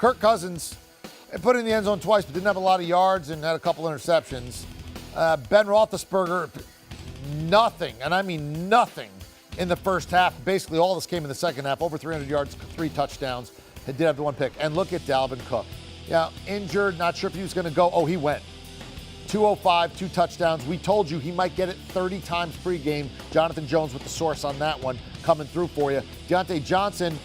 Kirk Cousins put it in the end zone twice, but didn't have a lot of yards and had a couple interceptions. Ben Roethlisberger, nothing, and I mean nothing, in the first half. Basically, all this came in the second half. Over 300 yards, 3 touchdowns. He did have the one pick. And look at Dalvin Cook. Yeah, injured, not sure if he was going to go. Oh, he went. 205, 2 touchdowns. We told you he might get it 30 times pregame. Jonathan Jones with the source on that one, coming through for you. Deontay Johnson,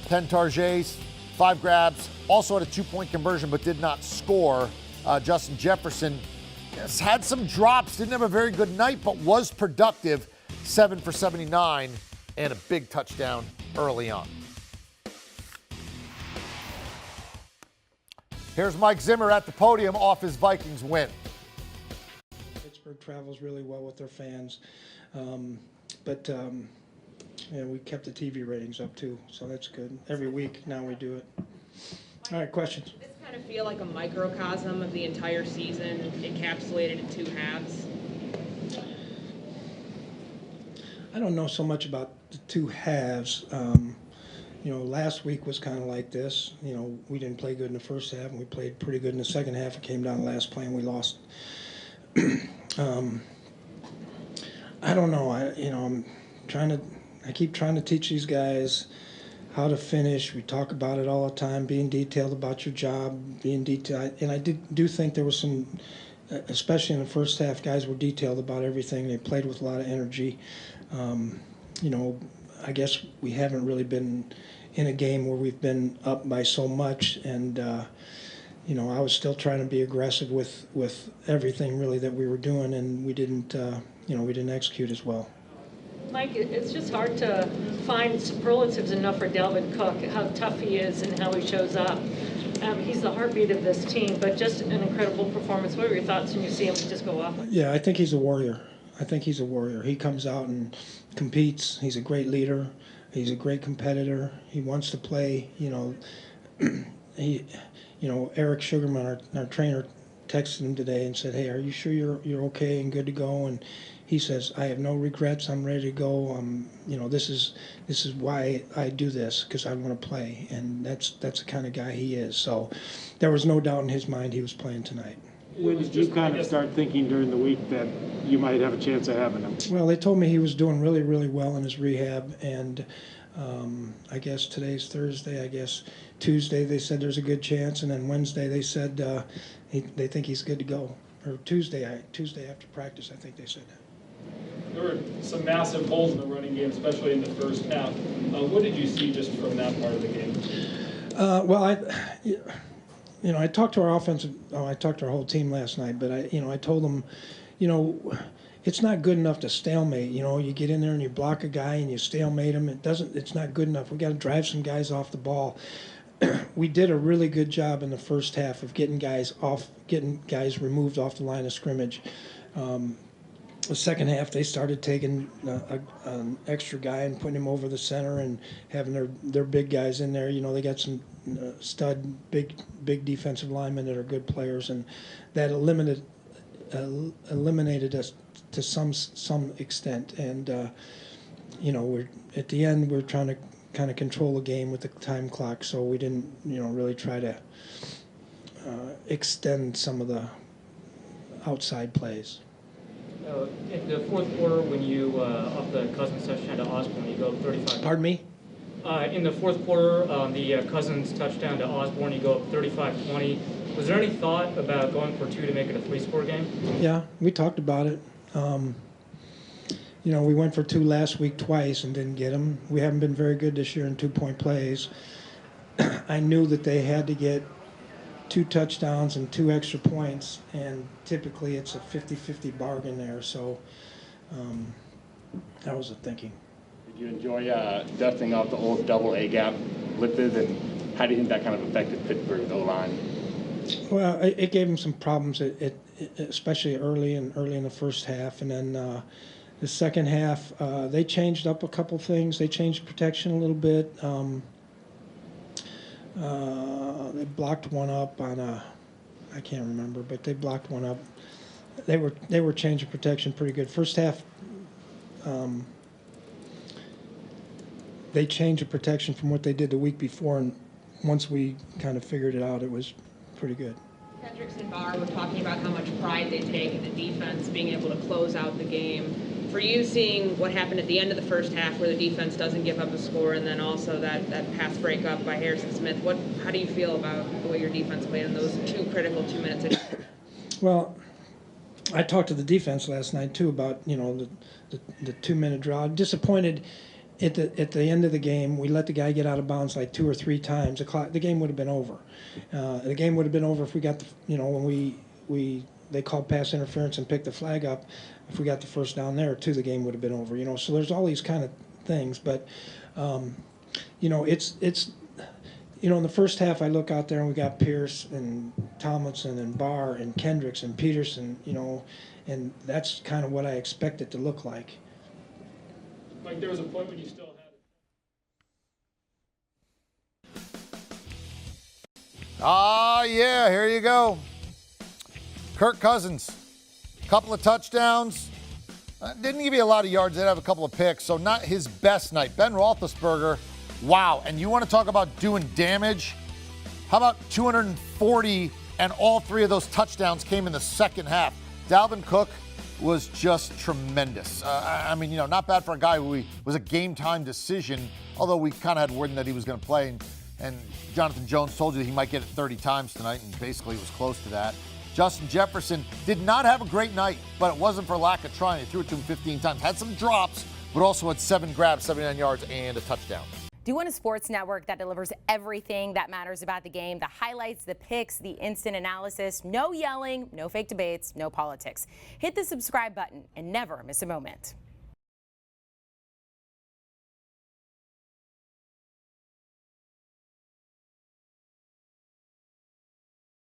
10 targets, 5 grabs. Also had a 2-point conversion, but did not score. Justin Jefferson has had some drops. Didn't have a very good night, but was productive. 7 for 79 and a big touchdown early on. Here's Mike Zimmer at the podium off his Vikings win. Pittsburgh travels really well with their fans, but we kept the TV ratings up too, so that's good. Every week now we do it. All right, questions? Does this kind of feel like a microcosm of the entire season, encapsulated in 2 halves? I don't know so much about the 2 halves. Last week was kind of like this. We didn't play good in the first half, and we played pretty good in the second half. It came down to the last play, and we lost. I don't know. I keep trying to teach these guys how to finish. We talk about it all the time, being detailed about your job, being detailed. And I do think there was some, especially in the first half, guys were detailed about everything. They played with a lot of energy. I guess we haven't really been in a game where we've been up by so much, and I was still trying to be aggressive with everything really that we were doing, and we didn't execute as well. Mike, it's just hard to find superlatives enough for Dalvin Cook, how tough he is and how he shows up. He's the heartbeat of this team, but just an incredible performance. What are your thoughts when you see him just go off? Yeah, I think he's a warrior. He comes out and competes. He's a great leader. He's a great competitor. He wants to play. Eric Sugarman, our trainer, texted him today and said, "Hey, are you sure you're okay and good to go?" And he says, "I have no regrets. I'm ready to go. This is why I do this, because I want to play." And that's the kind of guy he is. So there was no doubt in his mind he was playing tonight. When did you kind of start thinking during the week that you might have a chance of having him? Well, they told me he was doing really, really well in his rehab, and I guess today's Thursday. I guess Tuesday they said there's a good chance, and then Wednesday they said they think he's good to go. Or Tuesday after practice, I think they said that. There were some massive holes in the running game, especially in the first half. What did you see just from that part of the game? I talked to our I talked to our whole team last night, but I told them, it's not good enough to stalemate. You get in there and you block a guy and you stalemate him. It's not good enough. We got to drive some guys off the ball. We did a really good job in the first half of getting guys removed off the line of scrimmage. The second half, they started taking an extra guy and putting him over the center and having their big guys in there. They got some stud big defensive linemen that are good players, and that eliminated us to some extent. And we're at the end, we're trying to kind of control the game with the time clock, so we didn't really try to extend some of the outside plays. In the fourth quarter, when you off the Cousins touchdown to Osborne, you go up 35. Pardon me? In the fourth quarter, the Cousins touchdown to Osborne, you go up 35-20. Was there any thought about going for 2 to make it a 3-score game? Yeah, we talked about it. We went for 2 last week twice and didn't get them. We haven't been very good this year in 2-point plays. I knew that they had to get 2 touchdowns and 2 extra points, and typically it's a 50-50 bargain there. So that was the thinking. Did you enjoy dusting off the old double A gap blitzes, and how do you think that kind of affected Pittsburgh's O-line? Well, it gave them some problems, especially early in the first half, and then the second half they changed up a couple things. They changed protection a little bit. They blocked one up on I can't remember, but they blocked one up. They were changing protection pretty good. First half, they changed the protection from what they did the week before, and once we kind of figured it out, it was pretty good. Kendricks and Barr were talking about how much pride they take in the defense, being able to close out the game. For you, seeing what happened at the end of the first half where the defense doesn't give up a score, and then also that pass breakup by Harrison Smith, how do you feel about the way your defense played in those two critical 2 minutes? Well, I talked to the defense last night too about the 2-minute draw. Disappointed at the end of the game. We let the guy get out of bounds like 2 or 3 times. The game would have been over. The game would have been over if we got when they called pass interference and picked the flag up. If we got the first down there too, the game would have been over. So there's all these kind of things. But it's in the first half, I look out there and we got Pierce and Tomlinson and Barr and Kendricks and Peterson, and that's kind of what I expect it to look like. Mike, there was a point when you still had it. Yeah, here you go. Kirk Cousins, couple of touchdowns. Didn't give you a lot of yards. Did have a couple of picks, so not his best night. Ben Roethlisberger, wow. And you want to talk about doing damage? How about 240, and all 3 of those touchdowns came in the second half. Dalvin Cook was just tremendous. Not bad for a guy who was a game-time decision, although we kind of had word that he was going to play. And Jonathan Jones told you that he might get it 30 times tonight, and basically it was close to that. Justin Jefferson did not have a great night, but it wasn't for lack of trying. He threw it to him 15 times. Had some drops, but also had 7 grabs, 79 yards, and a touchdown. Do you want a sports network that delivers everything that matters about the game? The highlights, the picks, the instant analysis, no yelling, no fake debates, no politics. Hit the subscribe button and never miss a moment.